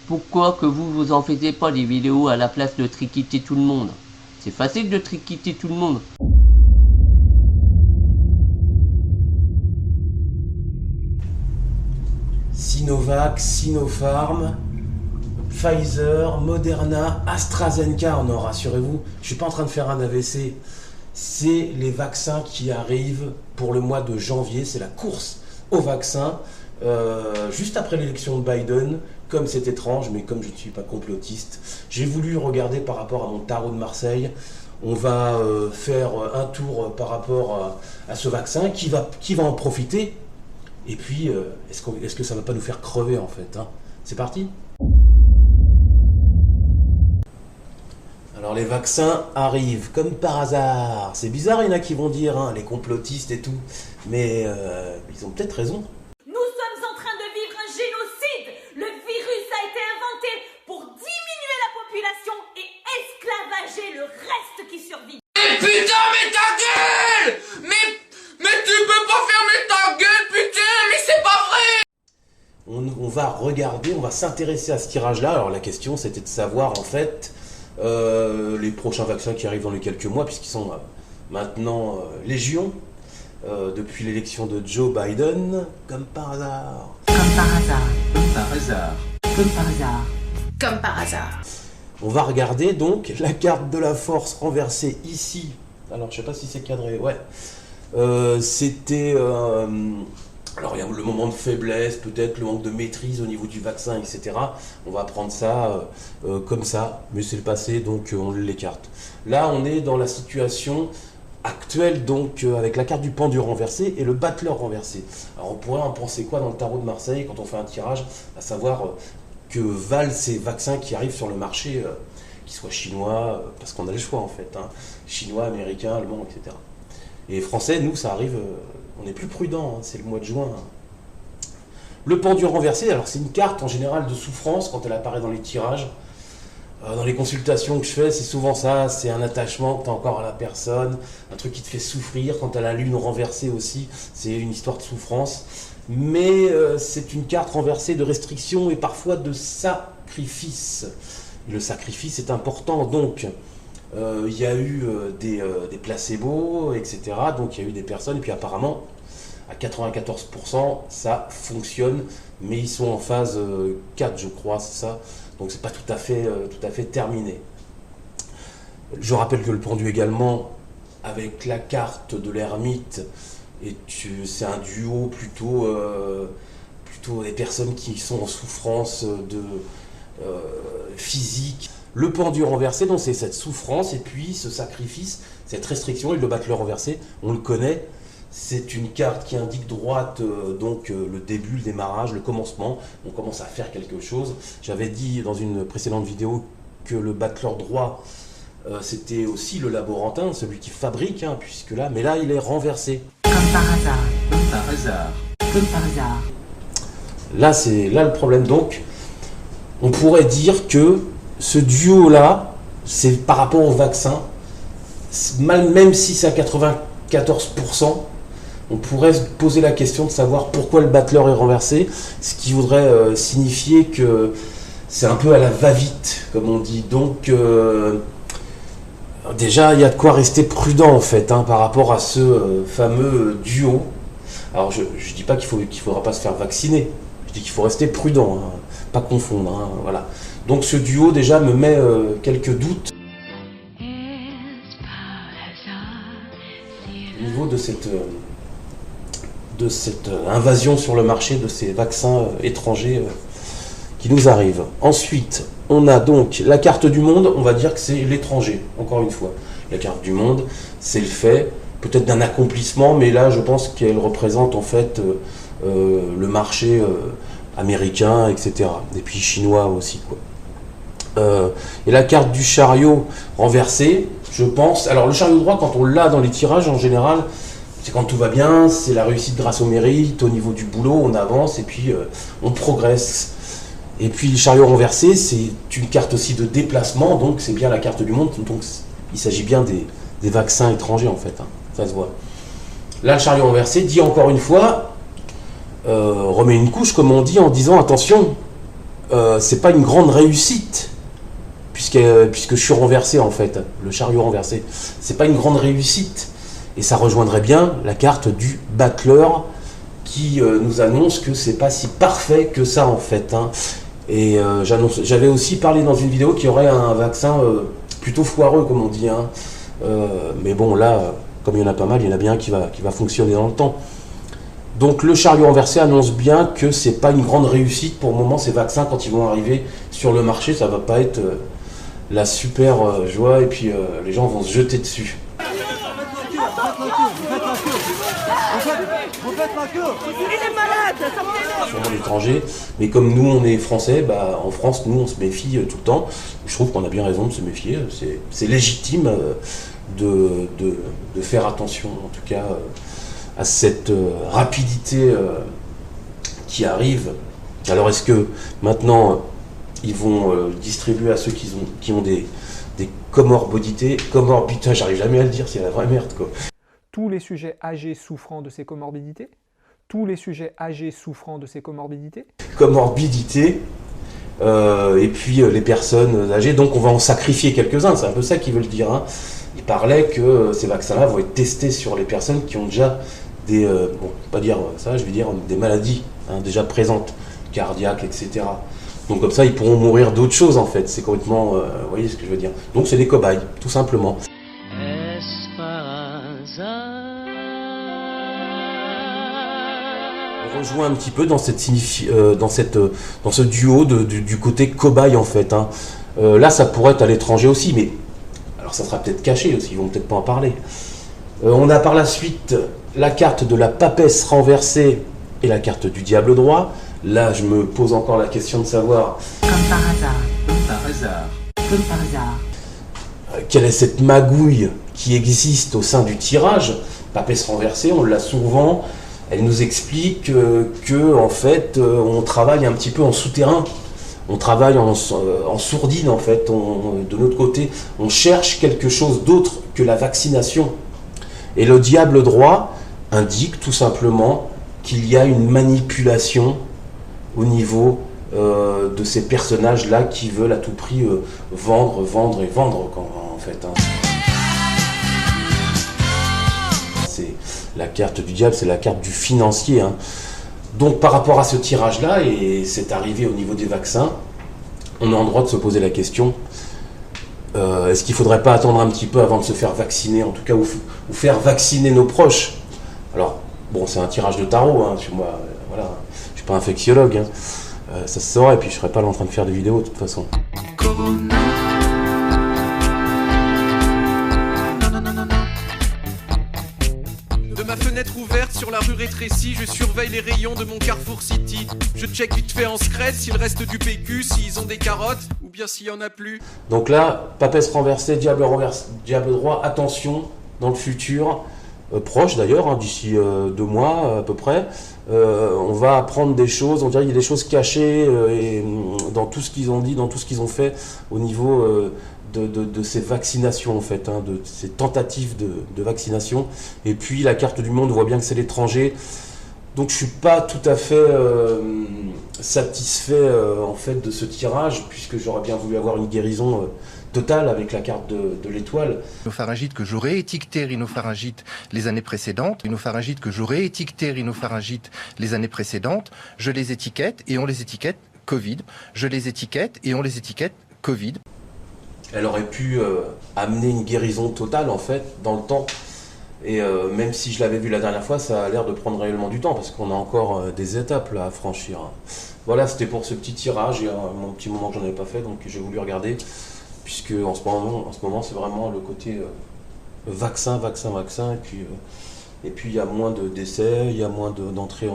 Pourquoi que vous en faisiez pas des vidéos à la place de triquiter tout le monde? C'est facile de triquiter tout le monde. Sinovac, Sinopharm, Pfizer, Moderna, AstraZeneca, non, rassurez-vous, je suis pas en train de faire un AVC. C'est les vaccins qui arrivent pour le mois de janvier, c'est la course aux vaccins, juste après l'élection de Biden. Comme c'est étrange, mais comme je ne suis pas complotiste, j'ai voulu regarder par rapport à mon tarot de Marseille. On va faire un tour par rapport à ce vaccin, qui va en profiter. Et puis, est-ce que ça ne va pas nous faire crever en fait, hein? C'est parti. Alors les vaccins arrivent comme par hasard. C'est bizarre, il y en a qui vont dire, hein, les complotistes et tout. Mais ils ont peut-être raison. Nous sommes en train de vivre un génocide. Le virus a été inventé pour diminuer la population et esclavager le reste qui survit. Mais putain, mais ta gueule! Mais tu peux pas fermer ta gueule, putain, mais c'est pas vrai! On va regarder, on va s'intéresser à ce tirage-là. Alors la question, c'était de savoir en fait les prochains vaccins qui arrivent dans les quelques mois, puisqu'ils sont maintenant légion, depuis l'élection de Joe Biden, comme par hasard. Comme par hasard. Comme par hasard. Comme par hasard. Comme par hasard. On va regarder donc la carte de la force renversée ici. Alors je sais pas si c'est cadré, ouais. C'était... alors il y a le moment de faiblesse, peut-être le manque de maîtrise au niveau du vaccin, etc. On va prendre ça comme ça, mais c'est le passé, donc on l'écarte. Là, on est dans la situation actuelle, donc avec la carte du pendu renversé et le battleur renversé. Alors on pourrait en penser quoi dans le tarot de Marseille quand on fait un tirage, à savoir que valent ces vaccins qui arrivent sur le marché, qu'ils soient chinois, parce qu'on a le choix en fait, hein, chinois, américains, allemands, etc. Et français, nous, ça arrive, on est plus prudent, hein, c'est le mois de juin. Hein. Le pendu renversé, alors c'est une carte en général de souffrance quand elle apparaît dans les tirages. Dans les consultations que je fais, c'est souvent ça, c'est un attachement que tu as encore à la personne, un truc qui te fait souffrir. Quand tu as la lune renversée aussi, c'est une histoire de souffrance. Mais c'est une carte renversée de restriction et parfois de sacrifice. Et le sacrifice est important, donc il y a eu des placebos, etc. Donc il y a eu des personnes, et puis apparemment, à 94%, ça fonctionne, mais ils sont en phase 4, je crois, c'est ça. Donc c'est pas tout à fait terminé. Je rappelle que le pendu également, avec la carte de l'ermite, c'est un duo plutôt des personnes qui sont en souffrance physique. Le pendu renversé, donc c'est cette souffrance et puis ce sacrifice, cette restriction, et le battleur renversé, on le connaît. C'est une carte qui indique droite, donc le début, le démarrage, le commencement. On commence à faire quelque chose. J'avais dit dans une précédente vidéo que le battleur droit, c'était aussi le laborantin, celui qui fabrique, hein, puisque là, mais là, il est renversé. Comme par hasard. Comme par hasard. Comme par hasard. Là, c'est là le problème. Donc, on pourrait dire que ce duo-là, c'est par rapport au vaccin, même si c'est à 94%, on pourrait se poser la question de savoir pourquoi le battleur est renversé, ce qui voudrait signifier que c'est un peu à la va-vite, comme on dit. Donc, déjà, il y a de quoi rester prudent, en fait, hein, par rapport à ce fameux duo. Alors, je ne dis pas qu'il ne faudra pas se faire vacciner, je dis qu'il faut rester prudent, hein, pas confondre, hein, voilà. Donc, ce duo, déjà, me met quelques doutes au niveau de cette invasion sur le marché de ces vaccins étrangers qui nous arrivent. Ensuite, on a donc la carte du monde, on va dire que c'est l'étranger, encore une fois. La carte du monde, c'est le fait, peut-être d'un accomplissement, mais là, je pense qu'elle représente en fait le marché américain, etc. Et puis chinois aussi, quoi. Et la carte du chariot renversé, je pense... Alors, le chariot droit, quand on l'a dans les tirages, en général, c'est quand tout va bien, c'est la réussite grâce au mérite, au niveau du boulot, on avance et puis on progresse. Et puis le chariot renversé, c'est une carte aussi de déplacement, donc c'est bien la carte du monde, donc il s'agit bien des vaccins étrangers en fait, hein, ça se voit. Là, le chariot renversé dit encore une fois, remet une couche, comme on dit, en disant attention, c'est pas une grande réussite, puisque je suis renversé en fait, le chariot renversé. C'est pas une grande réussite. Et ça rejoindrait bien la carte du battleur qui nous annonce que c'est pas si parfait que ça en fait. Hein. Et j'avais aussi parlé dans une vidéo qu'il y aurait un vaccin plutôt foireux comme on dit. Hein. Mais bon là, comme il y en a pas mal, il y en a bien un qui va fonctionner dans le temps. Donc le chariot renversé annonce bien que c'est pas une grande réussite pour le moment. Ces vaccins, quand ils vont arriver sur le marché, ça va pas être la super joie et puis les gens vont se jeter dessus. Sûrement l'étranger, mais comme nous on est français, bah, en France nous on se méfie tout le temps. Je trouve qu'on a bien raison de se méfier. C'est légitime de faire attention en tout cas à cette rapidité qui arrive. Alors est-ce que maintenant ils vont distribuer à ceux qui ont des comorbidités, j'arrive jamais à le dire, c'est la vraie merde quoi. Tous les sujets âgés souffrant de ces comorbidités, tous les sujets âgés souffrant de ces comorbidités. Comorbidité, et puis les personnes âgées, donc on va en sacrifier quelques-uns, c'est un peu ça qu'ils veulent dire. Hein. Il parlait que ces vaccins-là vont être testés sur les personnes qui ont déjà des, bon, pas dire ça, je vais dire des maladies hein, déjà présentes, cardiaques, etc. Donc comme ça, ils pourront mourir d'autres choses en fait. C'est complètement, vous voyez ce que je veux dire. Donc c'est des cobayes, tout simplement. Est-ce par hasard? On rejoint un petit peu dans cette dans ce duo du côté cobaye en fait. Hein. Là, ça pourrait être à l'étranger aussi, mais alors ça sera peut-être caché aussi. Ils vont peut-être pas en parler. On a par la suite la carte de la papesse renversée et la carte du diable droit. Là, je me pose encore la question de savoir... Comme par hasard. Comme par hasard. Comme par hasard. Quelle est cette magouille qui existe au sein du tirage? Papesse renversée, on l'a souvent. Elle nous explique que en fait, on travaille un petit peu en souterrain. On travaille en sourdine, en fait. De notre côté, on cherche quelque chose d'autre que la vaccination. Et le diable droit indique tout simplement qu'il y a une manipulation au niveau de ces personnages-là qui veulent à tout prix vendre en fait. Hein. C'est la carte du diable, c'est la carte du financier. Hein. Donc par rapport à ce tirage-là, et c'est arrivé au niveau des vaccins, on est en droit de se poser la question, est-ce qu'il ne faudrait pas attendre un petit peu avant de se faire vacciner, en tout cas, ou faire vacciner nos proches? Alors, bon, c'est un tirage de tarot, hein, chez moi, voilà, je ne suis pas infectiologue, hein. Ça se saurait, et puis je ne serais pas là en train de faire des vidéos de toute façon. De ma fenêtre ouverte sur la rue rétrécie, je surveille les rayons de mon Carrefour City. Je check vite fait en secret s'il reste du PQ, s'ils ont des carottes, ou bien s'il n'y en a plus. Donc là, papesse renversée, diable droit, attention, dans le futur, proche d'ailleurs, hein, d'ici 2 mois à peu près, on va apprendre des choses, on dirait qu'il y a des choses cachées et, dans tout ce qu'ils ont dit, dans tout ce qu'ils ont fait au niveau de ces vaccinations en fait, hein, de ces tentatives de vaccination. Et puis la carte du monde, on voit bien que c'est l'étranger. Donc je suis pas tout à fait satisfait en fait de ce tirage, puisque j'aurais bien voulu avoir une guérison totale avec la carte de l'étoile. Rhinopharyngite que j'aurais étiqueté rhinopharyngite les années précédentes, rhinopharyngite que j'aurais étiqueté rhinopharyngite les années précédentes, je les étiquette et on les étiquette Covid. Je les étiquette et on les étiquette Covid. Elle aurait pu amener une guérison totale en fait dans le temps. Et même si je l'avais vu la dernière fois, ça a l'air de prendre réellement du temps parce qu'on a encore des étapes là à franchir. Voilà, c'était pour ce petit tirage. Il y a un petit moment que j'en avais pas fait, donc j'ai voulu regarder. Puisque en ce moment c'est vraiment le côté vaccin. Et puis il y a moins de décès, il y a moins d'entrées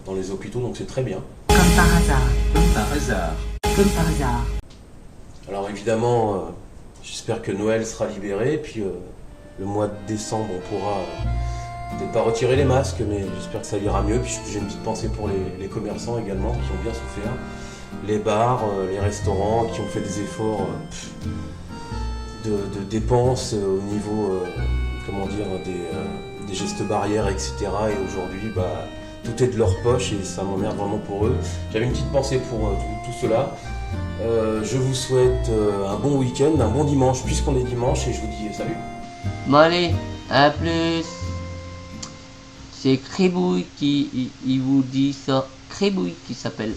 dans les hôpitaux, donc c'est très bien. Comme par hasard. Comme par hasard. Comme par hasard. Alors évidemment, j'espère que Noël sera libéré, puis le mois de décembre on pourra peut-être pas retirer les masques, mais j'espère que ça ira mieux. Puis j'ai une petite pensée pour les commerçants également qui ont bien souffert. Les bars, les restaurants qui ont fait des efforts de dépenses au niveau comment dire, des gestes barrières, etc. Et aujourd'hui, tout est de leur poche et ça m'emmerde vraiment pour eux. J'avais une petite pensée pour tout cela. Je vous souhaite un bon week-end, un bon dimanche, puisqu'on est dimanche, et je vous dis salut. Bon allez, à plus. C'est Crébouille qui il vous dit ça. Crébouille qui s'appelle.